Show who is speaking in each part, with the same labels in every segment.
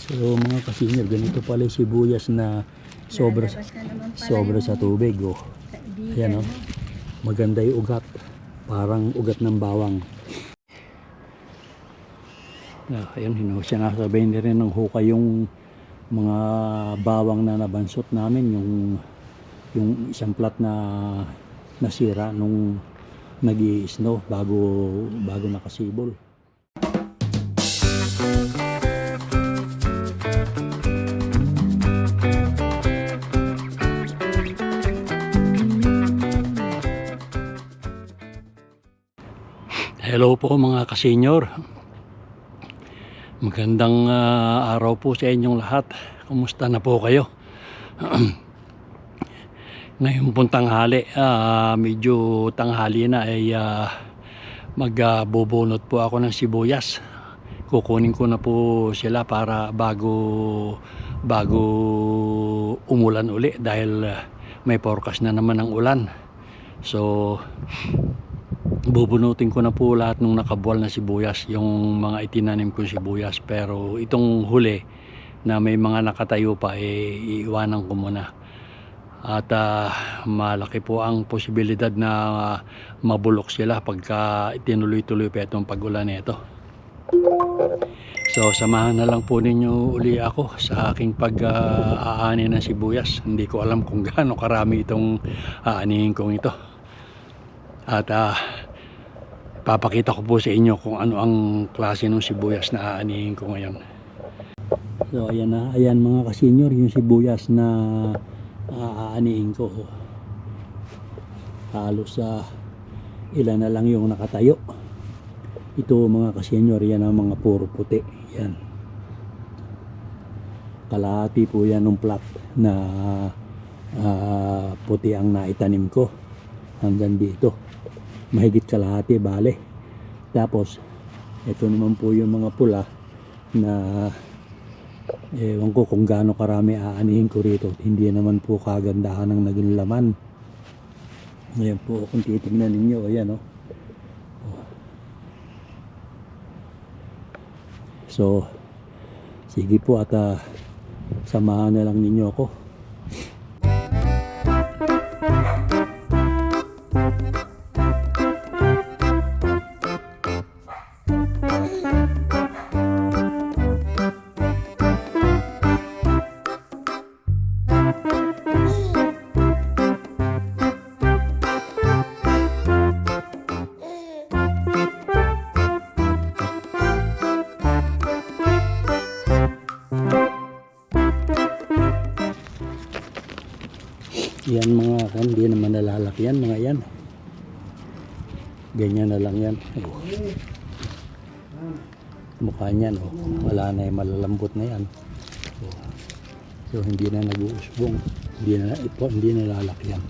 Speaker 1: So mga kasinyo, ganito pala yung sibuyas na sobra sa tubig. Oh. Ayan oh. Maganda yung ugat. Parang ugat ng bawang. Ayan, sinasabihin din rin ng hukay yung mga bawang na nabansot namin. Yung isang plat na nasira nung nag-i-snow bago nakasibol. Hello po mga kasenyor. Magandang araw po sa inyong lahat. Kumusta na po kayo? Ngayon pong tanghali, medyo tanghali na ay magbubunot po ako ng sibuyas. Kukunin ko na po sila para bago umulan uli dahil may forecast na naman ng ulan. So bubunutin ko na po lahat ng nakabuwal na sibuyas, yung mga itinanim kong sibuyas. Pero itong huli na may mga nakatayo pa, iiwanan ko muna. At malaki po ang posibilidad na mabulok sila pagka tinuloy-tuloy pa itong pag-ulan nito. So samahan na lang po ninyo uli ako sa aking pag-aani ng sibuyas. Hindi ko alam kung gaano karami itong aanihin kong ito. At papakita ko po sa inyo kung ano ang klase ng sibuyas na aanihin ko ngayon. So ayan mga kasenyor, yung sibuyas na aanihin ko. Halos ilan na lang yung nakatayo. Ito mga kasenyor, yan ang mga puro puti. Yan. Kalahati po yan ng plat na puti ang naitanim ko. Hanggang dito. Mahigit kalahati bale. Tapos ito naman po yung mga pula na ewan ko kung gaano karami aanihin ko rito. Hindi naman po kagandahan ng naging laman. Ngayon po kung titignan ninyo, ayan oh. So sige po at samahan na lang ninyo ako. Yan mga kan, hindi naman nalalakyan mga yan. Ganyan na lang yan. Oh. Mukha niyan, oh. Wala na yung malalambot na yan. Oh. So hindi na nag-uusbong. Hindi na nalalakyan.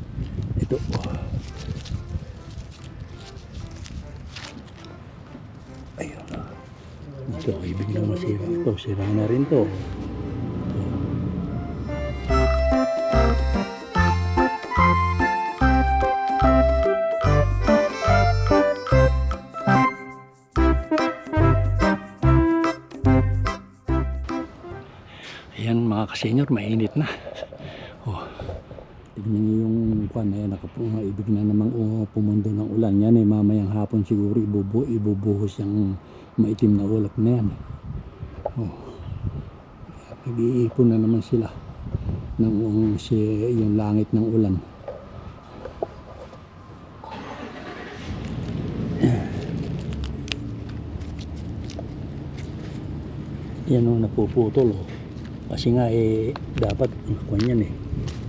Speaker 1: Ito. Oh. Ayun. Ito ay biglang masira. Ito, sira na rin to. Ayan mga kasenyor, mainit na. Oh, tignan nyo yung kwan na yan, ibig na namang pumundo ng ulan. Yan eh, mamayang hapon siguro ibubuhos yung maitim na ulap na yan. Oh, nag-iipon na naman sila ng yung langit ng ulan. Yan o, napuputol oh. Kasi nga dapat kanyan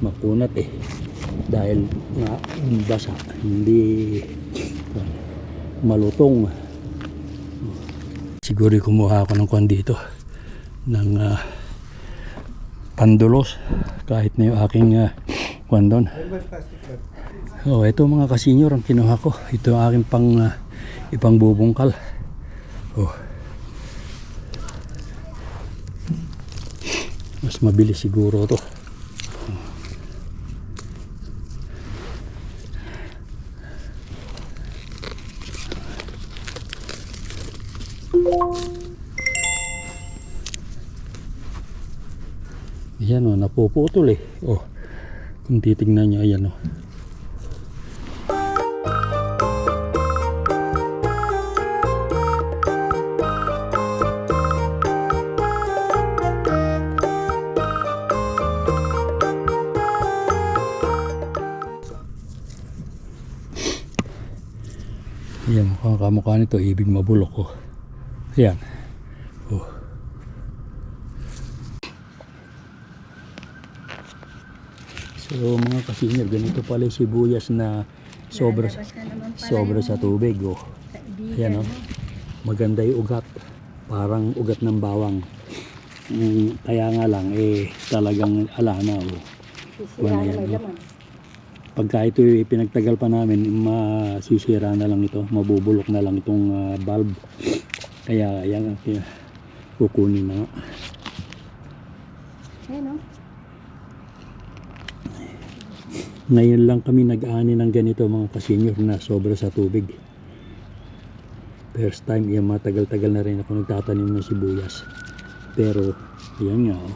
Speaker 1: makunat dahil nga basa, hindi malutong. Siguro kumuha ako ng kwan dito ng pandulos kahit na yung aking kwan doon. Oh, ito mga kasenyor ang kinuha ko. Ito ang aking ipang bubungkal. Oh. Mas mabilis siguro to. Ayan o, napuputol eh. Oh, kung titignan nyo, ayan o. Ayan, mukhang kamukha nito, ibig mabulok oh. Ayan. Oh. So mga kasinyo, ganito pala yung sibuyas na sobra sa tubig oh. Ayan oh. Maganda yung ugat. Parang ugat ng bawang. Kaya nga lang eh talagang ala na oh. Wala yan oh. Pagka ito pinagtagal pa namin, masisira na lang ito, mabubulok na lang itong bulb. Kaya yan, kukunin na nga.
Speaker 2: Ayan,
Speaker 1: Ngayon lang kami nag-ani ng ganito mga kasenyor na sobra sa tubig. First time, yan matagal-tagal na rin ako nagtatanim ng sibuyas. Pero, yan nga oh.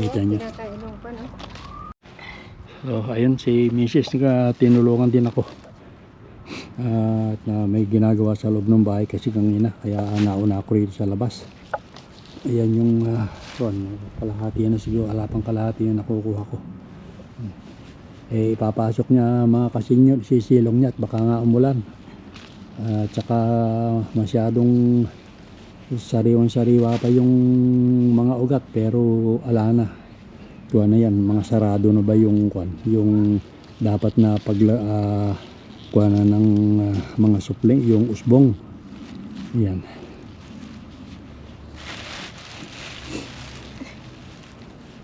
Speaker 1: Kita nyo. So, ayun si Mrs. Tinulungan din ako. At may ginagawa sa loob ng bahay kasi kanina. Kaya nauna ako rito sa labas. Ayan yung kalahati na siguro. Alapang kalahati yung nakukuha ko. Ipapasok niya mga kasinyo. Sisilong niya at baka nga umulan. At saka masyadong sariwang-sariwa pa yung mga ugat. Pero ala na. Kuha na yan, mga sarado na ba yung yung dapat na kuha na ng mga supling, yung usbong. Yan.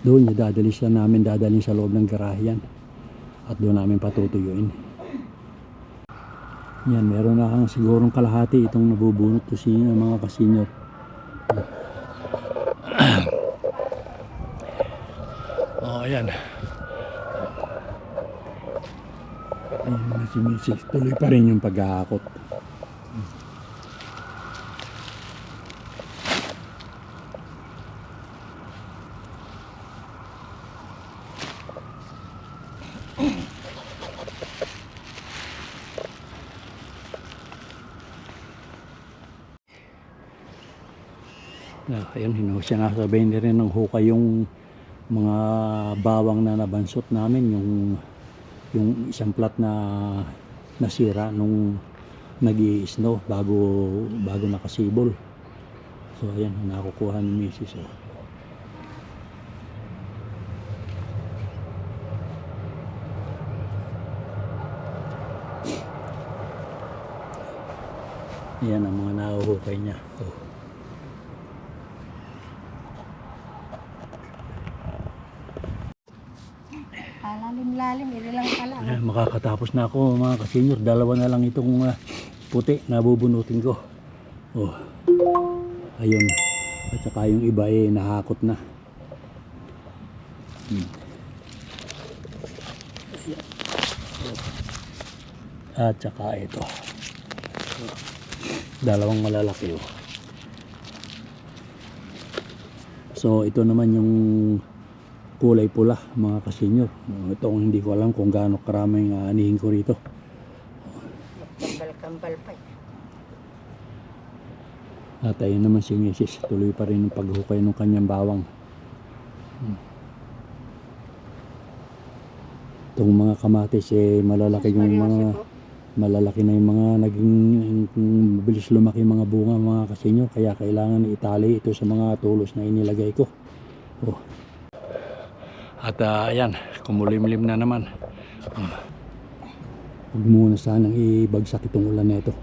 Speaker 1: Doon niya dadalhin sa loob ng garahe yan. At doon namin patutuyuin. Yan, meron na kang sigurong kalahati itong nabubunot ko mga kasinyo. Oh, ayan. Ayan na si Mrs. Tuloy pa rin yung pag-aakot. Ayun, sinasabihin rin ng hukay yung mga bawang na nabansot namin, yung isang plat na nasira nung nag-i-snow bago nakasibol. So ayan, nakukuha ni Mrs. Oh. Ayan ang mga nahuhukay niya. Oh.
Speaker 2: Lalim, iri lang pala.
Speaker 1: Ayan, makakatapos na ako mga kasenyor. Dalawa na lang itong puti na bubunutin ko. Oh. Ayun. At saka yung iba nahakot na. At saka ito. Dalawang malalaki oh. So ito naman yung kulay pula mga kasenyor. Ito hindi ko alam kung gaano karaming anihin ko rito.
Speaker 2: Kambal pa.
Speaker 1: At ayun naman si Mrs. Tuloy pa rin yung paghukay ng kanyang bawang. Itong mga kamatis malalaki na yung mga naging mabilis lumaki mga bunga mga kasenyor. Kaya kailangan itali ito sa mga tulos na inilagay ko. Oh. At ayan, kumulimlim na naman. Huwag muna sanang ibagsak itong ulan na ito.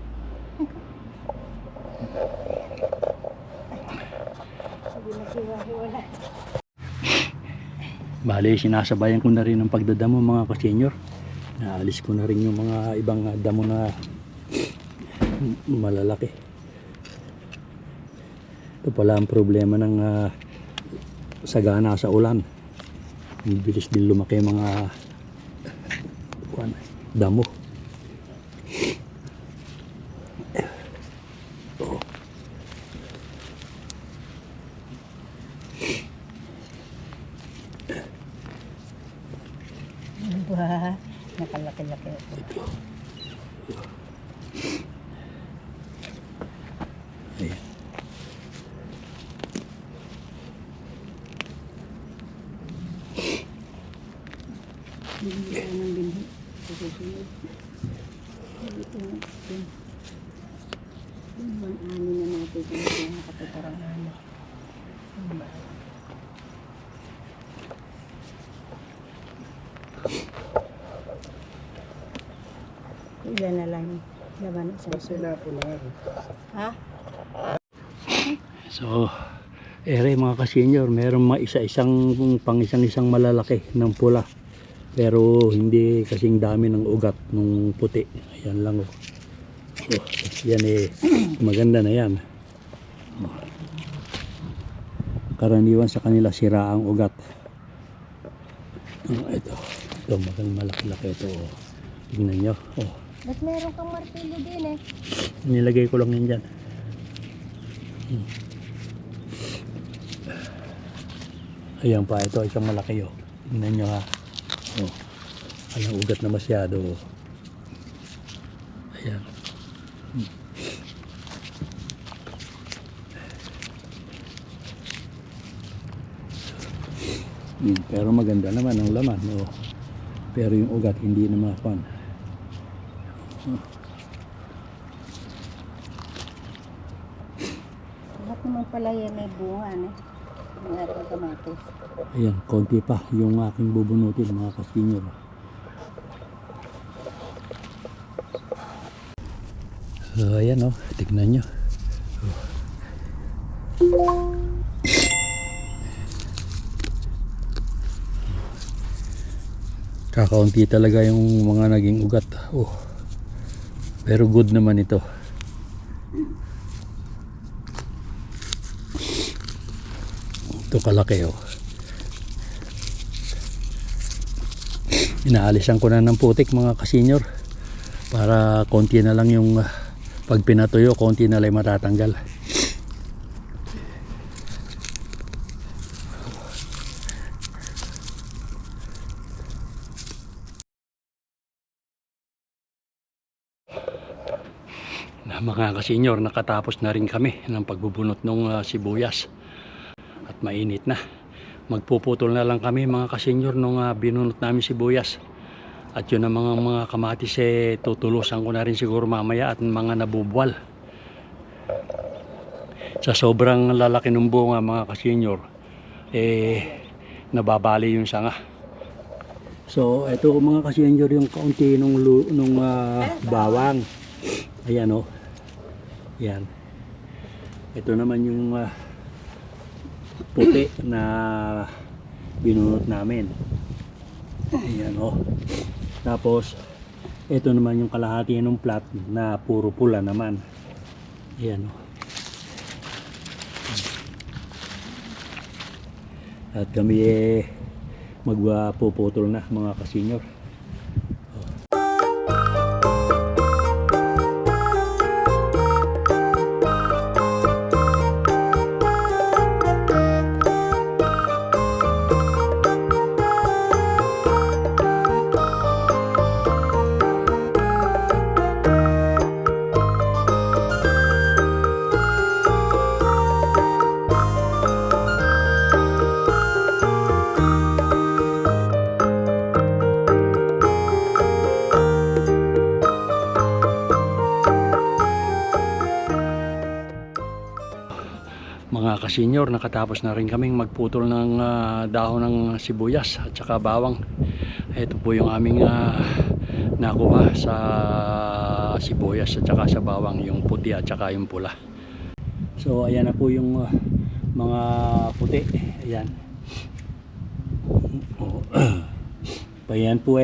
Speaker 1: Bali, sinasabayan ko na rin ang pagdadamo mga kasenyor. Naalis ko na rin yung mga ibang damo na malalaki. Ito pala ang problema ng sagana sa ulan. Bilis din lumaki mga damo. Oh. Ito. Ayan.
Speaker 2: Binhi ko ng binhi. Susunod. Dito na. Yung ani na natin kung saan nakatutarang ano. Ilan na lang. Laban sa sila po lang. Ha?
Speaker 1: So, ere mga ka-senior, meron mga isa-isang pang isang-isang malalaki ng pula. Pero hindi kasing dami ng ugat ng puti. Ayan lang oh. Oh, yan eh, maganda na yan. Oh. Karaniwan sa kanila sira ang ugat. Oh, ito malaki-laki ito. Oh. Tingnan nyo. Oh.
Speaker 2: Ba't meron kang martilyo din eh?
Speaker 1: Nilagay ko lang yan dyan. Ayan pa, ito isang malaki oh. Tingnan nyo ha. Oh. Alang ugat na masyado. Oh. Ayan. Pero maganda naman ang laman. Oh. Pero yung ugat hindi na makuan.
Speaker 2: Lahat naman pala yan may bunga eh. Yung ating kamatis.
Speaker 1: Ayan, konti pa yung aking bubunutin mga ka-senior. So ayan oh, tignan nyo. Kakaunti talaga yung mga naging ugat. Oh. Pero good naman ito. Ito kalaki oh. Inaalisan ko na ng putik mga ka-senior para konti na lang yung pag pinatuyo, konti na lang matatanggal. Mga ka-senior, nakatapos na rin kami ng pagbubunot ng sibuyas at mainit na. Magpuputol na lang kami mga ka-senior nung binunot namin sibuyas. At yun ang mga kamatis tutulusan ko na rin siguro mamaya at mga nabubwal. Sa sobrang lalaki ng bunga mga ka-senior, nababali yung sanga. So ito mga ka-senior yung kaunti nung bawang. Ayan o. Yan. Ito naman yung puti na binunot namin. Ayan o. Tapos ito naman yung kalahati ng plat na puro pula naman. Ayan o. At kami magpuputol na mga ka-senior. Mga ka-senior, nakatapos na rin kaming magputol ng dahon ng sibuyas at saka bawang. Ito po yung aming nakuha sa sibuyas at saka sa bawang, yung puti at saka yung pula. So ayan na po yung mga puti. Ayan. Ayan po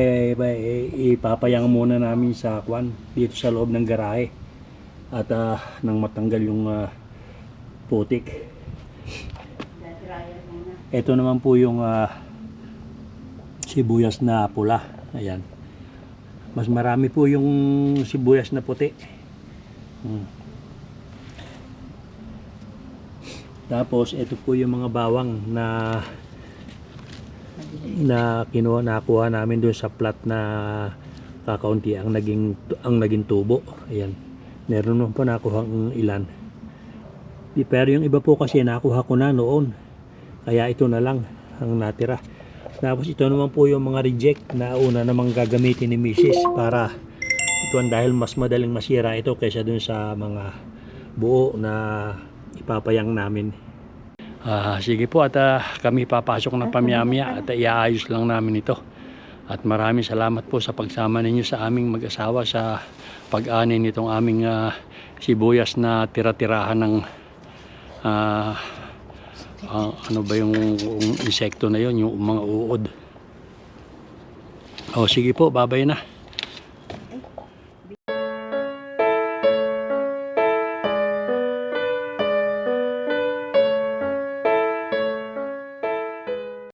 Speaker 1: ipapayang muna namin sa kwan dito sa loob ng garahe at nang matanggal yung putik. Ito naman po yung sibuyas na pula. Ayan. Mas marami po yung sibuyas na puti. Tapos ito po yung mga bawang na nakuha namin doon sa plat na kakaunti ang naging tubo. Ayan. Meron naman pa nakuha ang ilan. Pero yung iba po kasi nakuha ko na noon. Kaya ito na lang ang natira. Tapos ito naman po yung mga reject na una namang gagamitin ni Mrs. para ito dahil mas madaling masira ito kaysa dun sa mga buo na ipapayang namin. Sige po at kami papasok na pamiyamya at iaayos lang namin ito. At maraming salamat po sa pagsama ninyo sa aming mag-asawa sa pag-ani nitong aming sibuyas na tira-tirahan ng ano ba yung insekto na yon, yung mga uod. O sige po, babay na.